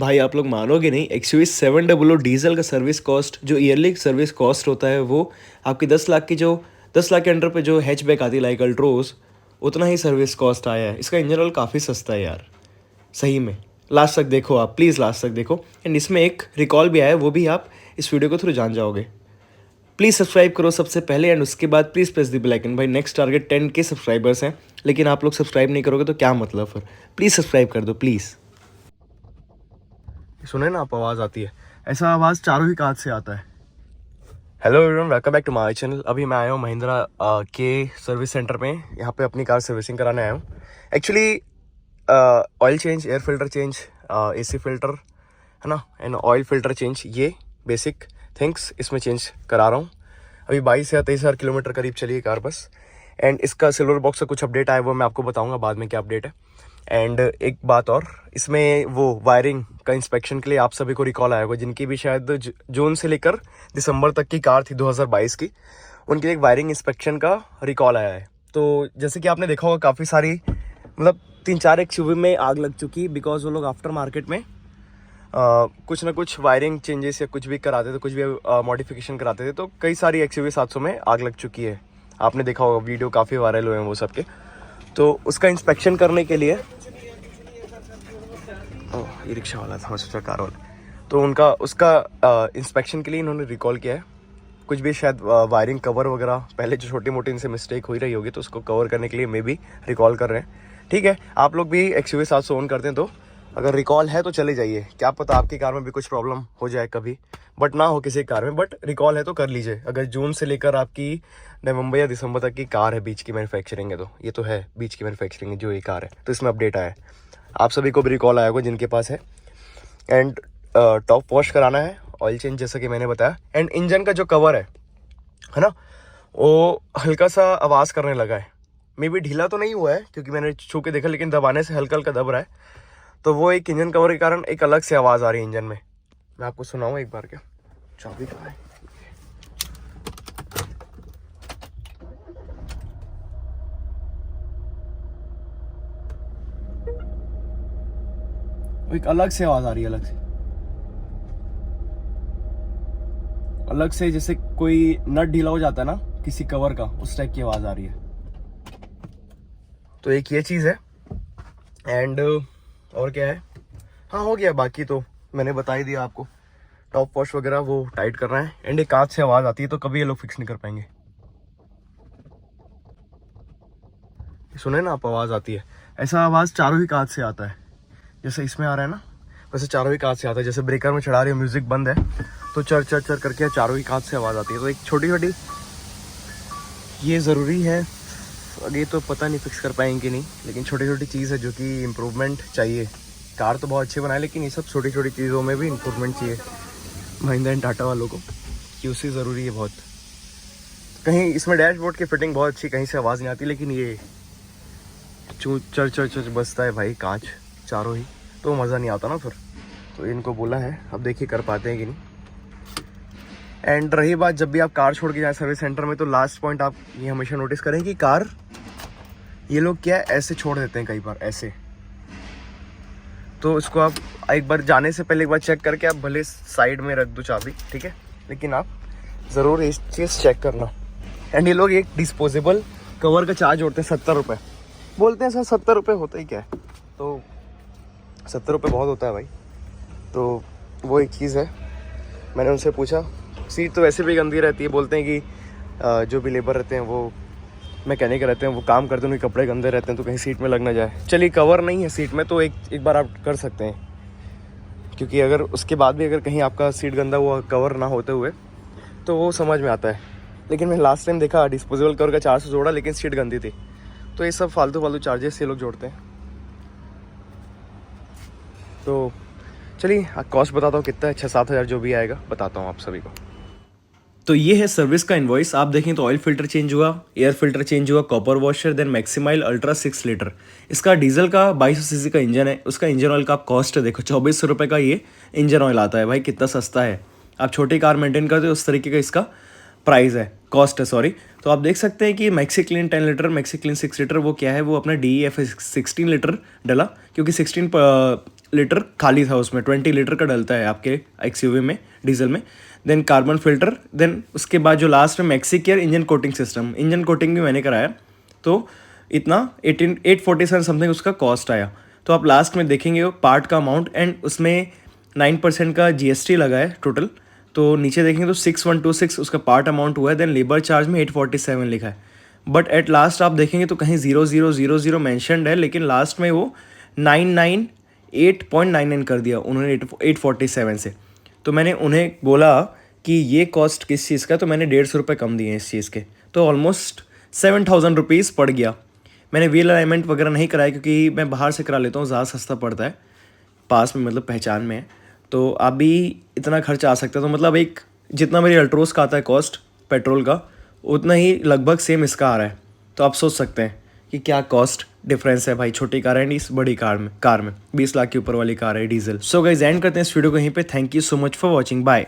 भाई आप लोग मानोगे नहीं, एक्सयूवी 700 डीजल का सर्विस कॉस्ट, जो ईयरली सर्विस कॉस्ट होता है, वो आपकी 10 लाख की, जो 10 लाख के अंडर पे जो हैचबैक आती है लाइक अल्ट्रोज, उतना ही सर्विस कॉस्ट आया है। इसका इंजन ऑयल काफ़ी सस्ता है यार, सही में। लास्ट तक देखो आप, प्लीज़ लास्ट तक देखो। एंड इसमें एक रिकॉल भी आया है, वो भी आप इस वीडियो को थ्रू जान जाओगे। प्लीज़ सब्सक्राइब करो सबसे पहले, एंड उसके बाद please press the bell icon. भाई नेक्स्ट टारगेट 10K सब्सक्राइबर्स हैं, लेकिन आप लोग सब्सक्राइब नहीं करोगे तो क्या मतलब फिर। प्लीज़ सब्सक्राइब कर दो प्लीज़। सुने ना आप, आवाज़ आती है, ऐसा आवाज़ चारों ही काज से आता है। Hello everyone, welcome back to my channel. अभी मैं आया हूँ महिंद्रा के सर्विस सेंटर में, यहाँ पे अपनी कार सर्विसिंग कराने आया हूँ। Actually oil change, air filter change, AC filter है ना, एंड ऑयल फिल्टर चेंज, ये बेसिक थिंग्स इसमें चेंज करा रहा हूँ। अभी 22 या 23 हज़ार किलोमीटर करीब चली है कार बस। एंड इसका सिल्वर बॉक्स का कुछ अपडेट आया, वो मैं आपको बताऊँगा बाद में क्या अपडेट है। एंड एक बात और, इसमें वो वायरिंग का इंस्पेक्शन के लिए आप सभी को रिकॉल आया होगा, जिनकी भी शायद जून से लेकर दिसंबर तक की कार थी 2022 की, उनके एक वायरिंग इंस्पेक्शन का रिकॉल आया है। तो जैसे कि आपने देखा होगा, काफ़ी सारी मतलब 3-4 एक्सयूवी में आग लग चुकी, बिकॉज वो लोग आफ्टर मार्केट में कुछ ना कुछ वायरिंग चेंजेस या कुछ भी कराते थे, कुछ भी मॉडिफिकेशन कराते थे, तो कई सारी एक्सयूवी 700 में आग लग चुकी है। आपने देखा होगा, वीडियो काफ़ी वायरल हुए हैं वो सबके। तो उसका इंस्पेक्शन करने के लिए, ई रिक्शा वाला था, सोचा कार वाला, तो उसका इंस्पेक्शन के लिए इन्होंने रिकॉल किया है। कुछ भी शायद वायरिंग कवर वगैरह पहले जो छोटी मोटी इनसे मिस्टेक हो ही रही होगी, तो उसको कवर करने के लिए मे भी रिकॉल कर रहे हैं। ठीक है, आप लोग भी एक्सयूवी 700 ओन करते हैं तो अगर रिकॉल है तो चले जाइए, क्या पता आपकी कार में भी कुछ प्रॉब्लम हो जाए कभी, बट ना हो किसी कार में, बट रिकॉल है तो कर लीजिए। अगर जून से लेकर आपकी नवंबर या दिसंबर तक की कार है, बीच की मैन्युफैक्चरिंग है, तो ये तो है बीच की मैन्युफैक्चरिंग है जो ये कार है, तो इसमें अपडेट आया है। आप सभी को भी रिकॉल आया होगा जिनके पास है। एंड टॉप वॉश कराना है, ऑयल चेंज जैसा कि मैंने बताया। एंड इंजन का जो कवर है ना, वो हल्का सा आवाज़ करने लगा है। मे भी ढीला तो नहीं हुआ है क्योंकि मैंने छू के देखा, लेकिन दबाने से हल्का हल्का दब रहा है। तो वो एक इंजन कवर के कारण एक अलग से आवाज़ आ रही है इंजन में। मैं आपको सुनाऊँ एक बार, क्या चाबी कहाँ है? एक अलग से आवाज़ आ रही है, अलग से जैसे कोई नट ढीला हो जाता है ना किसी कवर का, उस टाइप की आवाज़ आ रही है। तो एक ये चीज़ है। एंड और क्या है, हाँ हो गया, बाकी तो मैंने बता ही दिया आपको। टॉप वॉश वगैरह वो टाइट करना है। एंड एक कांच से आवाज़ आती है, तो कभी ये लोग फिक्स नहीं कर पाएंगे। सुने ना आप, आवाज़ आती है, ऐसा आवाज़ चारों ही कांच से आता है, जैसे इसमें आ रहा है ना, वैसे चारों ही कांच से आता है। जैसे ब्रेकर में चढ़ा रही हो, म्यूजिक बंद है, तो चर चर चर करके चारों ही कांच से आवाज़ आती है। तो एक छोटी छोटी ये ज़रूरी है। अभी तो पता नहीं फिक्स कर पाएंगे कि नहीं, लेकिन छोटी छोटी चीज़ है जो कि इम्प्रूवमेंट चाहिए। कार तो बहुत अच्छी बनाए, लेकिन ये सब छोटी छोटी चीज़ों में भी इम्प्रूवमेंट चाहिए महिंद्रा एंड टाटा वालों को। QC ज़रूरी है बहुत। कहीं इसमें डैशबोर्ड की फिटिंग बहुत अच्छी, कहीं से आवाज़ नहीं आती, लेकिन ये चू चर चर चर बजता है भाई कांच चारों ही, तो मज़ा नहीं आता ना फिर। तो इनको बोला है, अब देखिए कर पाते हैं कि नहीं। एंड रही बात, जब भी आप कार छोड़ के जाए सर्विस सेंटर में, तो लास्ट पॉइंट आप ये हमेशा नोटिस करें कि कार ये लोग क्या है, ऐसे छोड़ देते हैं कई बार ऐसे। तो इसको आप एक बार जाने से पहले एक बार चेक करके आप भले साइड में रख दो चाबी, ठीक है, लेकिन आप ज़रूर इस चीज़ चेक करना। एंड ये लोग एक डिस्पोजेबल कवर का चार्ज जोड़ते हैं 70 रुपये, बोलते हैं सर 70 रुपये होता ही क्या है, तो 70 रुपये बहुत होता है भाई। तो वो एक चीज़ है। मैंने उनसे पूछा, सीट तो वैसे भी गंदी रहती है, बोलते हैं कि जो भी लेबर रहते हैं वो मैकेनिक रहते हैं, वो काम करते हैं, उनके कपड़े गंदे रहते हैं, तो कहीं सीट में लग ना जाए। चलिए कवर नहीं है सीट में, तो एक बार आप कर सकते हैं, क्योंकि अगर उसके बाद भी अगर कहीं आपका सीट गंदा हुआ कवर ना होते हुए, तो वो समझ में आता है। लेकिन मैं लास्ट टाइम देखा डिस्पोजेबल कवर का 400 जोड़ा, लेकिन सीट गंदी थी। तो ये सब फालतू चार्जेस ये लोग जोड़ते हैं। तो चलिए कॉस्ट बताता हूँ कितना है, 6-7 हज़ार जो भी आएगा बताता हूँ आप सभी को। तो ये है सर्विस का इनवॉइस। आप देखें तो ऑयल फिल्टर चेंज हुआ, एयर फिल्टर चेंज हुआ, copper washer, then Maximile ultra 6 litre. इसका डीजल का 2200 सीसी का इंजन है। उसका इंजन ऑयल का आप कॉस्ट है, देखो 2400 रुपये का ये इंजन ऑयल आता है भाई, कितना सस्ता है। आप छोटी कार मेंटेन करते हो उस तरीके का इसका प्राइस है, कॉस्ट है सॉरी। तो आप देख सकते हैं कि maxi clean 10 litre, maxi clean 6 litre, वो क्या है, वो अपना DEF 16 लीटर डला, क्योंकि 16 लीटर खाली था उसमें, 20 लीटर का डलता है आपके XUV में डीजल में। देन कार्बन फिल्टर, देन उसके बाद जो लास्ट में maxi care engine coating system, engine coating भी मैंने कराया, तो इतना 847 समथिंग उसका कॉस्ट आया। तो आप लास्ट में देखेंगे वो पार्ट का अमाउंट, एंड उसमें 9% का GST लगा है टोटल। तो नीचे देखेंगे तो 6126 उसका पार्ट अमाउंट हुआ है, देन लेबर चार्ज में 847 लिखा है। बट एट लास्ट आप देखेंगे तो कहीं 0000 मैंशनड है, लेकिन लास्ट में वो 998.99 कर दिया उन्होंने 847 से। तो मैंने उन्हें बोला कि ये कॉस्ट किस चीज़ का, तो मैंने 150 रुपये कम दिए इस चीज़ के, तो ऑलमोस्ट 7000 रुपीज़ पड़ गया। मैंने व्हील अलाइनमेंट वगैरह नहीं कराया क्योंकि मैं बाहर से करा लेता हूँ, ज़्यादा सस्ता पड़ता है, पास में मतलब पहचान में है। तो अभी इतना खर्चा आ सकता है, तो मतलब एक जितना मेरी अल्ट्रोस का आता है कॉस्ट पेट्रोल का, उतना ही लगभग सेम इसका आ रहा है। तो आप सोच सकते हैं कि क्या कॉस्ट डिफरेंस है भाई, छोटी कार है इस बड़ी कार में 20 लाख के ऊपर वाली कार है डीजल। सो गाइस एंड करते हैं इस वीडियो को यहीं पे। Thank you so much for watching, bye.